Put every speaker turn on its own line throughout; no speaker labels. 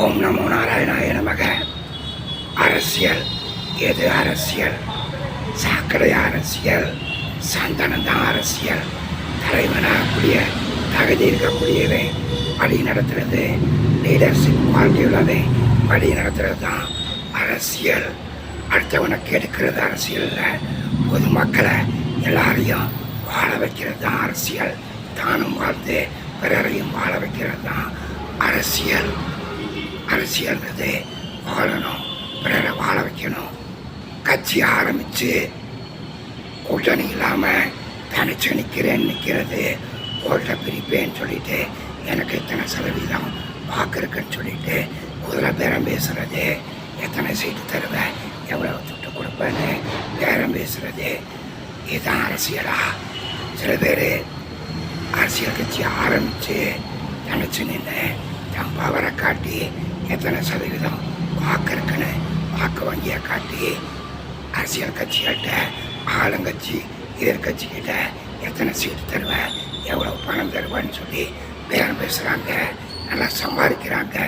ஓம் நமோ நாராயணாய நமக. அரசியல் எது அரசியல்? சாக்கடை அரசியல், சந்தனம் தான் அரசியல். தலைவனாகக்கூடிய தகுதி இருக்கக்கூடியவை வழி நடத்துறது, லீடர்ஷிப் குவாலிட்டி உள்ளதை வழி நடத்துறது தான் அரசியல். அடுத்தவனை கெடுக்கிறது அரசியல் இல்லை. பொதுமக்களை எல்லாரையும் வாழ வைக்கிறது தான் அரசியல். தானும் வாழ்ந்து பிறரையும் வாழ வைக்கிறது தான் அரசியல். அரசியல்ன்றது வாழணும், பிறரை வாழ வைக்கணும். கட்சி ஆரம்பித்து கூட்டணி இல்லாமல் தனிச்சு நிற்கிறது, ஓட்டை பிரிப்பேன்னு சொல்லிட்டு எனக்கு எத்தனை சதவீதம் வாக்கு இருக்குன்னு சொல்லிட்டு குதிரை பேரம் பேசுறது, எத்தனை சீட்டு தருவேன், எவ்வளோ துட்டு கொடுப்பேன்னு பேரம் பேசுறது, இதுதான் அரசியலா? சில பேர் அரசியல் கட்சி ஆரம்பித்து தனிச்சு நின்று தன் பவரை காட்டி எத்தனை சதவீதம் வாக்கு இருக்குன்னு வாக்கு வங்கியை காட்டி அரசியல் கட்சிகள்கிட்ட, ஆளுங்கட்சி எதிர்கட்சிக்கிட்ட எத்தனை சீட்டு தருவேன், எவ்வளோ பணம் தருவேன்னு சொல்லி பேரம் பேசுகிறாங்க, நல்லா சம்பாதிக்கிறாங்க.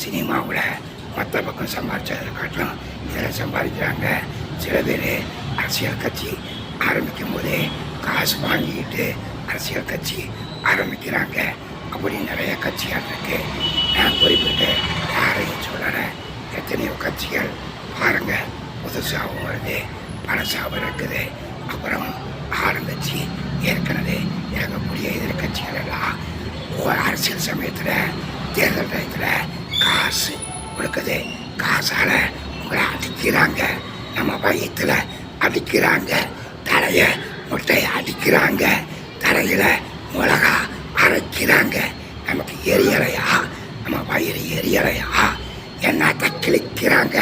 சினிமாவில் மற்ற பக்கம் சம்பாதிச்சதை காட்டிலும் இதில் சம்பாதிக்கிறாங்க. சில பேர் அரசியல் கட்சி ஆரம்பிக்கும் போதே காசு வாங்கிக்கிட்டு அரசியல் கட்சி ஆரம்பிக்கிறாங்க. அப்படி நிறைய கட்சிகள் இருக்கு. நான் குறிப்பிட்டு யாரையும் சொல்லலை. எத்தனையோ கட்சிகள் பாருங்க, புதுசாகவும் வருது, பழசாகவும் இருக்குது. அப்புறம் ஆளுங்கட்சி ஏற்கனவே இருக்கக்கூடிய எதிர்கட்சிகள் எல்லாம் அரசியல் சமயத்தில், தேர்தல் டயத்தில் காசு கொடுக்குது. காசால் உங்களை அடிக்கிறாங்க, நம்ம வயிற்றுல அடிக்கிறாங்க, தலையை முட்டையை அடிக்கிறாங்க, தலையில் மிளகா அரைக்கிறாங்க. நமக்கு எரியலையா? நம்ம வயிறு எரியலையா? என்னத்தை கிழிக்கிறாங்க.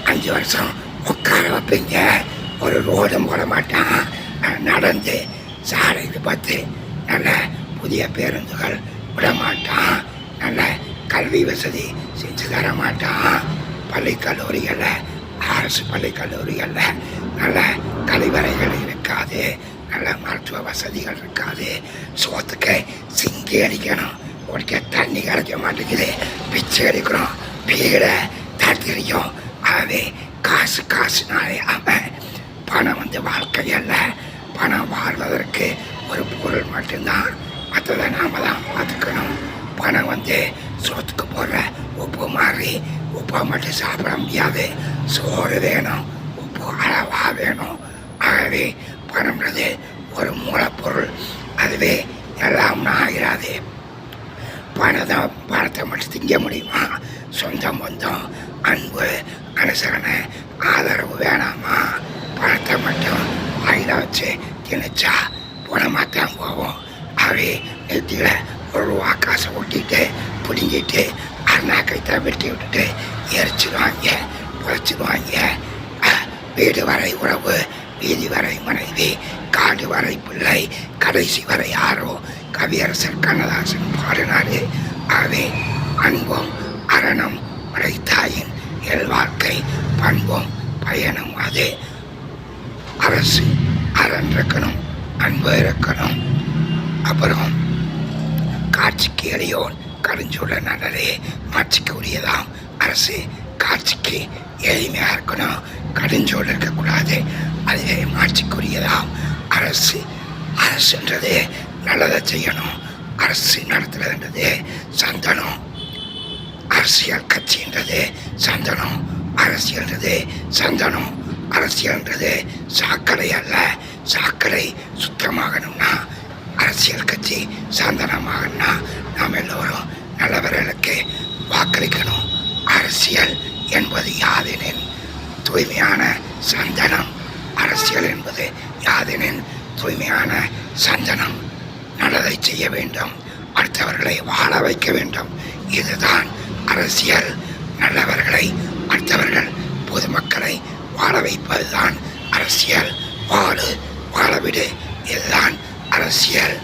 5 வருஷம் உட்கார வைப்பீங்க, ஒரு ரோடும் போட மாட்டான், நடந்து சாலை விபத்து, நல்ல புதிய பேருந்துகள் விட மாட்டான், நல்ல கல்வி வசதி செஞ்சு தர மாட்டான். பள்ளி கல்லூரிகளில், அரசு பள்ளி கல்லூரிகளில் நல்ல கழிவறைகள் இருக்காது, நல்ல மருத்துவ வசதிகள் இருக்காது. சோத்துக்கு சிங்கி அடிக்கணும், குடிக்க தண்ணி கிடைக்க மாட்டேங்குது, பிச்சை அடிக்கிறோம், வீடை தடுத்திரிக்கும். ஆகவே காசு காசுனாலே அவன் பணம் வாழ்க்கை அல்ல. பணம் வாழ்வதற்கு ஒரு பொருள் மட்டும்தான், மற்றதை நாம தான் பார்த்துக்கணும். பணம் சோத்துக்கு போடுற உப்பு மாதிரி உப்பை மட்டும் சாப்பிட முடியாது, சோறு வேணும், உப்பு அளவாக வேணும். ஆகவே பணம்ன்றது ஒரு மூலப்பொருள், அதுவே எல்லாம் ஆகிறாது. பணத்தை மட்டும் திங்க முடியுமா? சொந்தம், பந்தம், அன்பு, அனுசரணை, ஆதரவு வேணாமா? பணத்தை மட்டும் வாயில வச்சு திணிச்சா பணமாத்தான் போவோம். அவை நெத்தியில் ஒரு ரூபா காசை ஒட்டிட்டு பிடுங்கிட்டு அண்ணாக்கைத்தை வெட்டி விட்டுட்டு எரிச்சிடுவாங்க, புதைச்சிடுவாங்க. வீடு வரை உறவு, வீதி வரை மனைவி, காடு வரை பிள்ளை, கடைசி வரை யாரோ கவியரசர் கண்ணதாசன் பாடினாரு. ஆகவே அன்பும் அரணம் உடைத்தாயின் எல்வாழ்க்கை, பண்பும் பயணம். அது அரசு அரண் இருக்கணும், அன்பு இருக்கணும். அப்புறம் காட்சிக்கு எளியோன் கருஞ்சூழ நல்லதே, மாட்சிக்கு உரியதாம் அரசு. காட்சிக்கு எளிமையாக இருக்கணும், கடுஞ்சூழல் இருக்கக்கூடாது, அதுவே மாட்சிக்குரியதாம் அரசு. அரசுன்றது நல்லதை செய்யணும், அரசு நடத்துறதுன்றது சந்தனம். அரசியல் கட்சின்றது சந்தனம், அரசியல்ன்றது சந்தனம். அரசியல்ன்றது சாக்கடை அல்ல. சாக்கடை சுத்தமாகணும்னா, அரசியல் கட்சி சந்தனமாகணும்னா நாம் எல்லோரும் நல்லவர்களுக்கு வாக்களிக்கணும். அரசியல் என்பது யாதெனின் தூய்மையான சந்தனம். அரசியல் என்பது யாதெனின் தூய்மையான சந்தனம். நல்லதை செய்ய வேண்டும், அடுத்தவர்களை வாழ வைக்க வேண்டும். இதுதான் அரசியல். நல்லவர்களை, அடுத்தவர்கள், பொதுமக்களை வாழ வைப்பதுதான் அரசியல். வாழு, வாழவிடு, இதுதான் அரசியல்.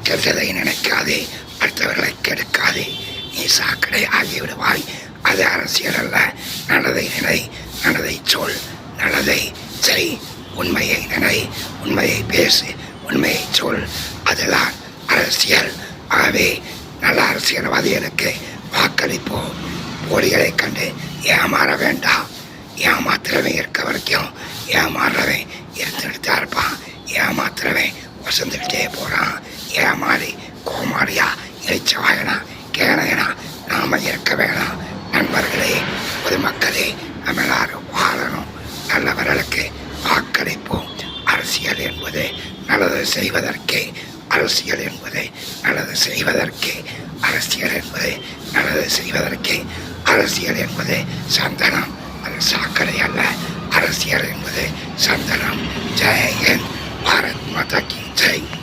கெட்டதை நினைக்காதே, அடுத்தவர்களை கெடுக்காதே, நீ சாக்கடை ஆகிவிடுவாய். அது அரசியல் அல்ல. நல்லதை நினை, நல்லதை சொல், நல்லதை செய், உண்மையை நினை, உண்மையை பேசு, உண்மையை சொல், அதுதான் அரசியல். ஆகவே நல்ல அரசியல்வாதிகளுக்கு வாக்கு வாக்களிப்போம். போலிகளை கண்டு ஏமாற வேண்டாம். ஏமாத்துறவன் இருக்க வரைக்கும் ஏமாறுறவன் இருந்துகிட்டு தான் இருப்பான். ஏமாத்துறவன் வசந்துக்கிட்டே போகிறான். ஏமாறி கோமாளியா இறைச்சவாயனா கேனையனா நாம இருக்க வேணாம். நண்பர்களே, பொதுமக்களே, நம்ம எல்லாரும் வாழணும். நல்லவர்களுக்கு வாக்களிப்போம். அரசியல் என்பது நல்லது செய்வதற்கே. அரசியல் என்பது நல்லது செய்வதற்கே. அரசியல் என்பது நல்லது செய்வதற்கே. அரசியல் என்பது சந்தனம், அது சாக்கடை அல்ல. அரசியல் என்பது சந்தனம். ஜெய் ஹிந்த், பாரத் மாதா கி ஜெய்.